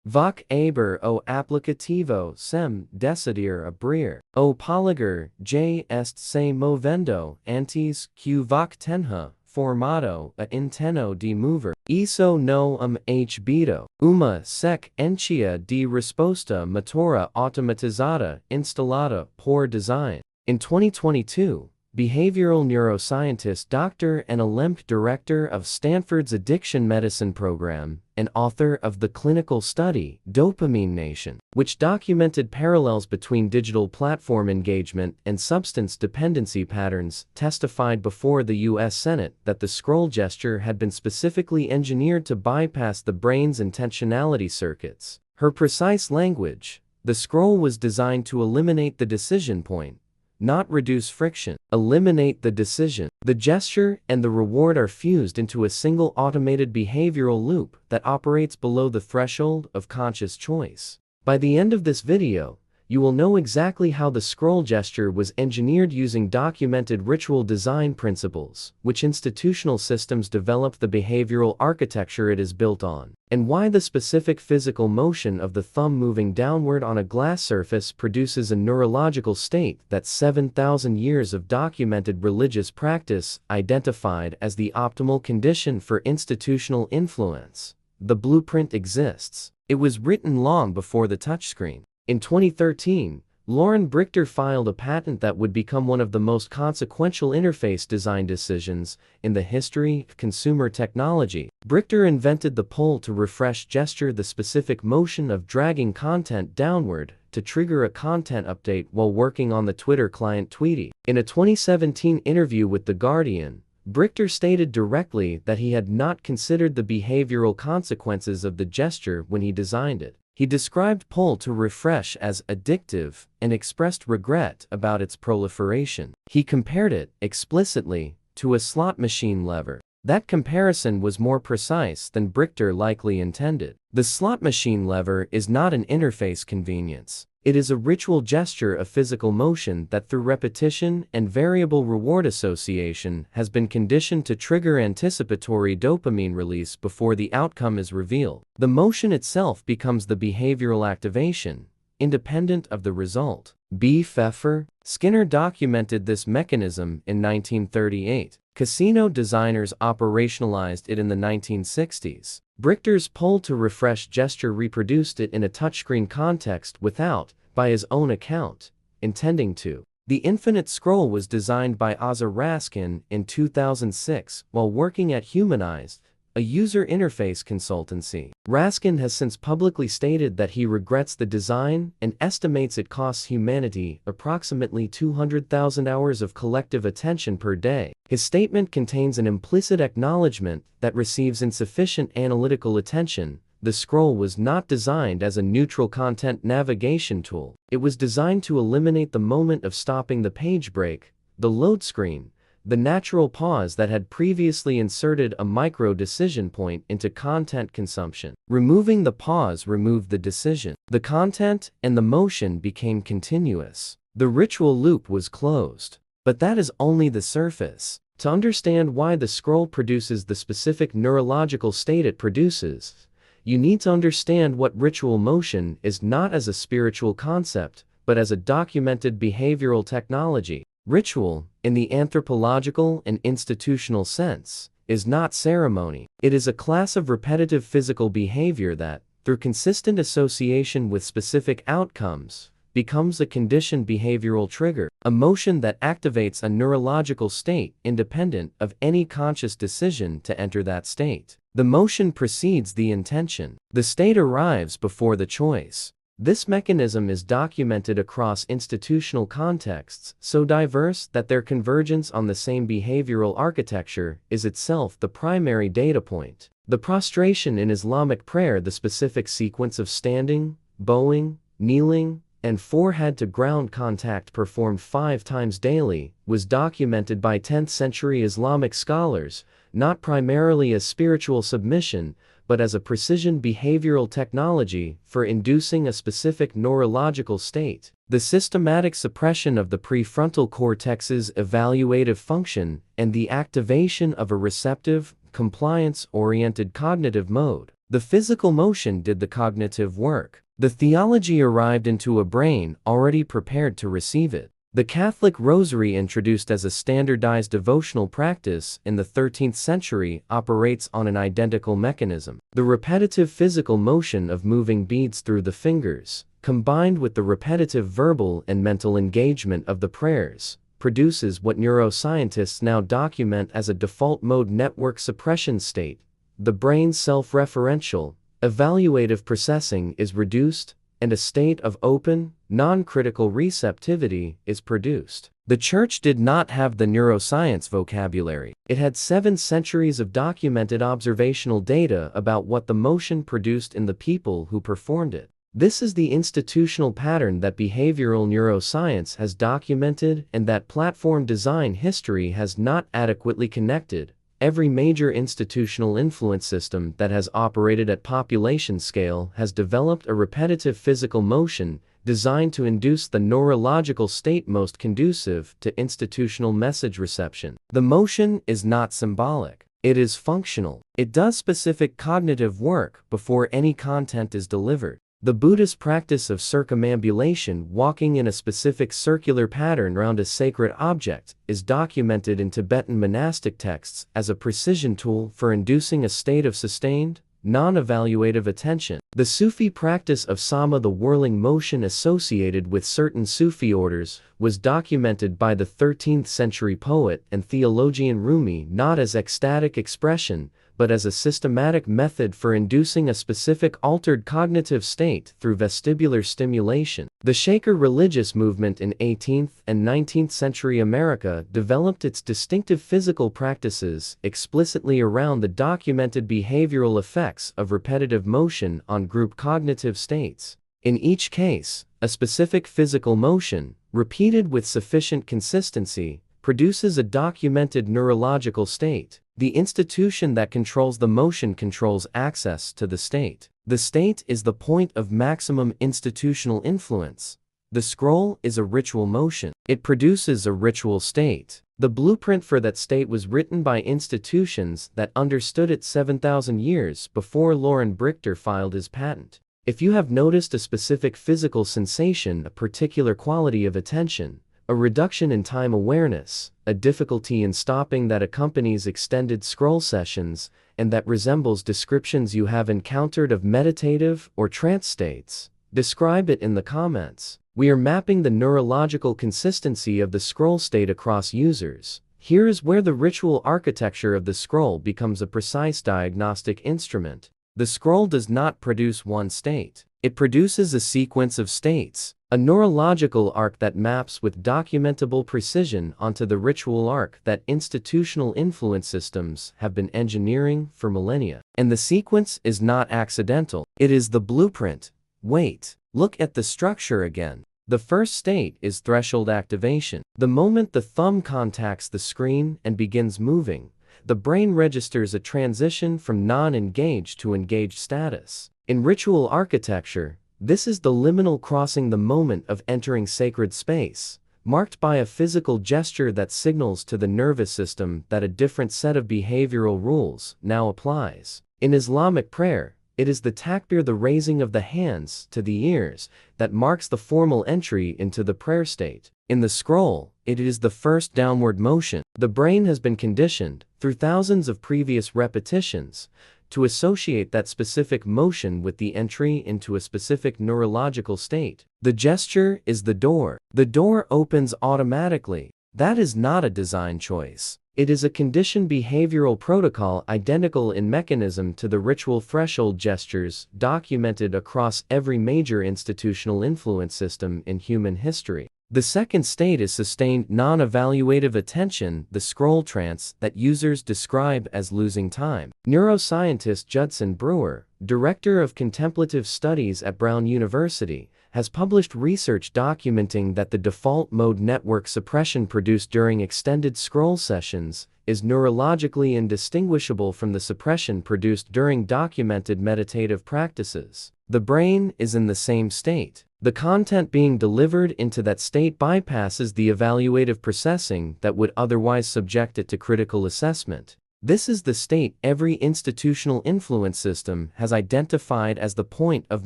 Voc aber o applicativo sem decidir abrir. O polyger J est se movendo antes que voc tenha formado a intento de mover. Isso no hbido. Uma sequência de resposta motora automatizada instalada por design. In 2022, behavioral neuroscientist Dr. Anna Lembke, director of Stanford's Addiction Medicine Program and author of the clinical study Dopamine Nation, which documented parallels between digital platform engagement and substance dependency patterns, testified before the U.S. Senate that the scroll gesture had been specifically engineered to bypass the brain's intentionality circuits. Her precise language: the scroll was designed to eliminate the decision point, not reduce friction. Eliminate the decision. The gesture and the reward are fused into a single automated behavioral loop that operates below the threshold of conscious choice. By the end of this video, you will know exactly how the scroll gesture was engineered using documented ritual design principles, which institutional systems developed the behavioral architecture it is built on, and why the specific physical motion of the thumb moving downward on a glass surface produces a neurological state that 7,000 years of documented religious practice identified as the optimal condition for institutional influence. The blueprint exists. It was written long before the touchscreen. In 2013, Loren Brichter filed a patent that would become one of the most consequential interface design decisions in the history of consumer technology. Brichter invented the pull-to-refresh gesture, the specific motion of dragging content downward to trigger a content update while working on the Twitter client Tweety. In a 2017 interview with The Guardian, Brichter stated directly that he had not considered the behavioral consequences of the gesture when he designed it. He described pull-to-refresh as addictive and expressed regret about its proliferation. He compared it, explicitly, to a slot machine lever. That comparison was more precise than Brichter likely intended. The slot machine lever is not an interface convenience. It is a ritual gesture of physical motion that, through repetition and variable reward association, has been conditioned to trigger anticipatory dopamine release before the outcome is revealed. The motion itself becomes the behavioral activation, independent of the result. B. Pfeffer, Skinner documented this mechanism in 1938. Casino designers operationalized it in the 1960s. Brichter's pull-to-refresh gesture reproduced it in a touchscreen context without, by his own account, intending to. The infinite scroll was designed by Aza Raskin in 2006 while working at Humanized, a user interface consultancy. Raskin has since publicly stated that he regrets the design and estimates it costs humanity approximately 200,000 hours of collective attention per day. His statement contains an implicit acknowledgement that receives insufficient analytical attention. The scroll was not designed as a neutral content navigation tool. It was designed to eliminate the moment of stopping the page break, the load screen, the natural pause that had previously inserted a micro-decision point into content consumption. Removing the pause removed the decision. The content and the motion became continuous. The ritual loop was closed. But that is only the surface. To understand why the scroll produces the specific neurological state it produces, you need to understand what ritual motion is, not as a spiritual concept, but as a documented behavioral technology. Ritual, in the anthropological and institutional sense, is not ceremony. It is a class of repetitive physical behavior that, through consistent association with specific outcomes, becomes a conditioned behavioral trigger, a motion that activates a neurological state independent of any conscious decision to enter that state. The motion precedes the intention. The state arrives before the choice. This mechanism is documented across institutional contexts, so diverse that their convergence on the same behavioral architecture is itself the primary data point. The prostration in Islamic prayer, the specific sequence of standing, bowing, kneeling, and forehead-to-ground contact performed 5 times daily, was documented by 10th-century Islamic scholars, not primarily as spiritual submission, but as a precision behavioral technology for inducing a specific neurological state. The systematic suppression of the prefrontal cortex's evaluative function and the activation of a receptive, compliance-oriented cognitive mode. The physical motion did the cognitive work. The theology arrived into a brain already prepared to receive it. The Catholic Rosary, introduced as a standardized devotional practice in the 13th century, operates on an identical mechanism. The repetitive physical motion of moving beads through the fingers, combined with the repetitive verbal and mental engagement of the prayers, produces what neuroscientists now document as a default mode network suppression state. The brain's self-referential, evaluative processing is reduced, and a state of open, non-critical receptivity is produced. The Church did not have the neuroscience vocabulary. It had 7 centuries of documented observational data about what the motion produced in the people who performed it. This is the institutional pattern that behavioral neuroscience has documented and that platform design history has not adequately connected. Every major institutional influence system that has operated at population scale has developed a repetitive physical motion designed to induce the neurological state most conducive to institutional message reception. The motion is not symbolic. It is functional. It does specific cognitive work before any content is delivered. The Buddhist practice of circumambulation, walking in a specific circular pattern around a sacred object, is documented in Tibetan monastic texts as a precision tool for inducing a state of sustained, non-evaluative attention. The Sufi practice of sama, the whirling motion associated with certain Sufi orders, was documented by the 13th century poet and theologian Rumi not as ecstatic expression, but as a systematic method for inducing a specific altered cognitive state through vestibular stimulation. The Shaker religious movement in 18th and 19th century America developed its distinctive physical practices explicitly around the documented behavioral effects of repetitive motion on group cognitive states. In each case, a specific physical motion, repeated with sufficient consistency, produces a documented neurological state. The institution that controls the motion controls access to the state. The state is the point of maximum institutional influence. The scroll is a ritual motion. It produces a ritual state. The blueprint for that state was written by institutions that understood it 7,000 years before Loren Brichter filed his patent. If you have noticed a specific physical sensation, a particular quality of attention, a reduction in time awareness, a difficulty in stopping that accompanies extended scroll sessions, and that resembles descriptions you have encountered of meditative or trance states, describe it in the comments. We are mapping the neurological consistency of the scroll state across users. Here is where the ritual architecture of the scroll becomes a precise diagnostic instrument. The scroll does not produce one state. It produces a sequence of states, a neurological arc that maps with documentable precision onto the ritual arc that institutional influence systems have been engineering for millennia. And the sequence is not accidental. It is the blueprint. Wait, look at the structure again. The first state is threshold activation. The moment the thumb contacts the screen and begins moving, the brain registers a transition from non-engaged to engaged status. In ritual architecture, this is the liminal crossing, the moment of entering sacred space, marked by a physical gesture that signals to the nervous system that a different set of behavioral rules now applies. In Islamic prayer, it is the takbir, the raising of the hands to the ears, that marks the formal entry into the prayer state. In the scroll, it is the first downward motion. The brain has been conditioned, through thousands of previous repetitions, to associate that specific motion with the entry into a specific neurological state. The gesture is the door. The door opens automatically. That is not a design choice. It is a conditioned behavioral protocol identical in mechanism to the ritual threshold gestures documented across every major institutional influence system in human history. The second state is sustained non-evaluative attention, the scroll trance that users describe as losing time. Neuroscientist Judson Brewer, director of contemplative studies at Brown University, has published research documenting that the default mode network suppression produced during extended scroll sessions is neurologically indistinguishable from the suppression produced during documented meditative practices. The brain is in the same state. The content being delivered into that state bypasses the evaluative processing that would otherwise subject it to critical assessment. This is the state every institutional influence system has identified as the point of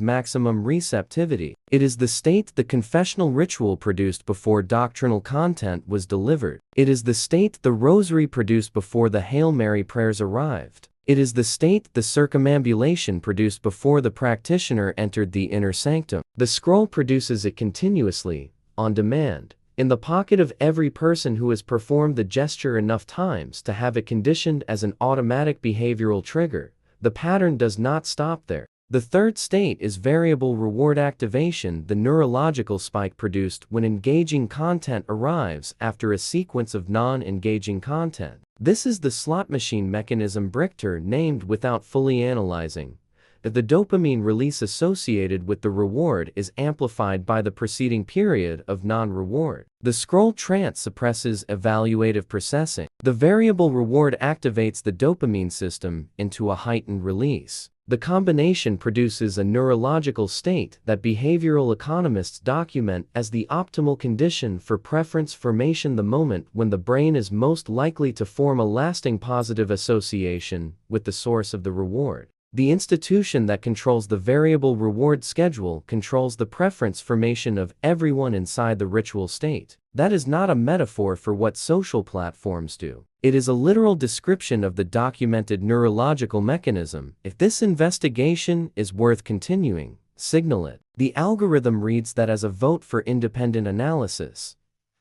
maximum receptivity. It is the state the confessional ritual produced before doctrinal content was delivered. It is the state the rosary produced before the Hail Mary prayers arrived. It is the state the circumambulation produced before the practitioner entered the inner sanctum. The scroll produces it continuously, on demand, in the pocket of every person who has performed the gesture enough times to have it conditioned as an automatic behavioral trigger. The pattern does not stop there. The third state is variable reward activation, the neurological spike produced when engaging content arrives after a sequence of non-engaging content. This is the slot machine mechanism Brichter named without fully analyzing. The dopamine release associated with the reward is amplified by the preceding period of non-reward. The scroll trance suppresses evaluative processing. The variable reward activates the dopamine system into a heightened release. The combination produces a neurological state that behavioral economists document as the optimal condition for preference formation, the moment when the brain is most likely to form a lasting positive association with the source of the reward. The institution that controls the variable reward schedule controls the preference formation of everyone inside the ritual state. That is not a metaphor for what social platforms do. It is a literal description of the documented neurological mechanism. If this investigation is worth continuing, signal it. The algorithm reads that as a vote for independent analysis.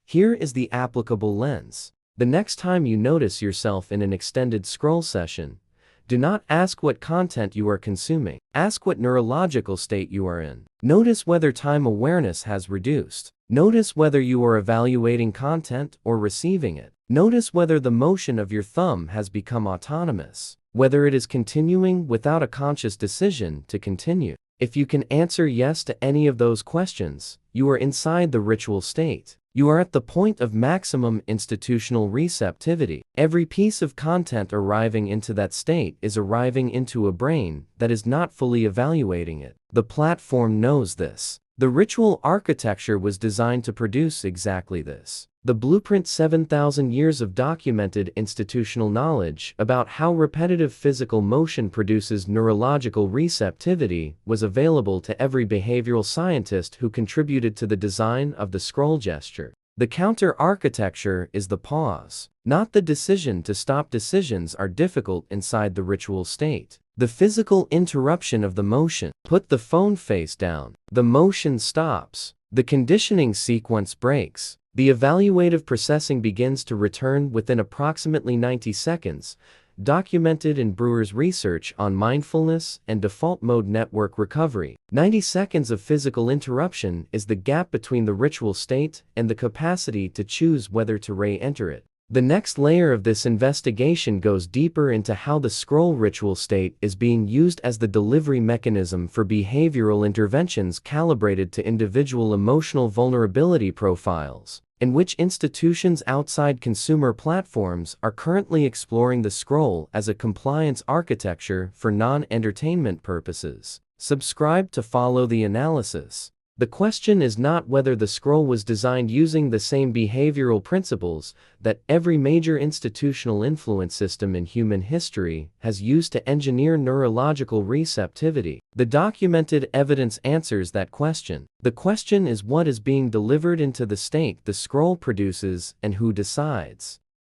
Here is the applicable lens. The next time you notice yourself in an extended scroll session, do not ask what content you are consuming. Ask what neurological state you are in. Notice whether time awareness has reduced. Notice whether you are evaluating content or receiving it. Notice whether the motion of your thumb has become autonomous. Whether it is continuing without a conscious decision to continue. If you can answer yes to any of those questions, you are inside the ritual state. You are at the point of maximum institutional receptivity. Every piece of content arriving into that state is arriving into a brain that is not fully evaluating it. The platform knows this. The ritual architecture was designed to produce exactly this. The blueprint, 7,000 years of documented institutional knowledge about how repetitive physical motion produces neurological receptivity, was available to every behavioral scientist who contributed to the design of the scroll gesture. The counter-architecture is the pause. Not the decision to stop. Decisions are difficult inside the ritual state. The physical interruption of the motion. Put the phone face down. The motion stops. The conditioning sequence breaks. The evaluative processing begins to return within approximately 90 seconds, documented in Brewer's research on mindfulness and default mode network recovery. 90 seconds of physical interruption is the gap between the ritual state and the capacity to choose whether to re-enter it. The next layer of this investigation goes deeper into how the scroll ritual state is being used as the delivery mechanism for behavioral interventions calibrated to individual emotional vulnerability profiles, in which institutions outside consumer platforms are currently exploring the scroll as a compliance architecture for non-entertainment purposes. Subscribe to follow the analysis. The question is not whether the scroll was designed using the same behavioral principles that every major institutional influence system in human history has used to engineer neurological receptivity. The documented evidence answers that question. The question is what is being delivered into the state the scroll produces and who decides.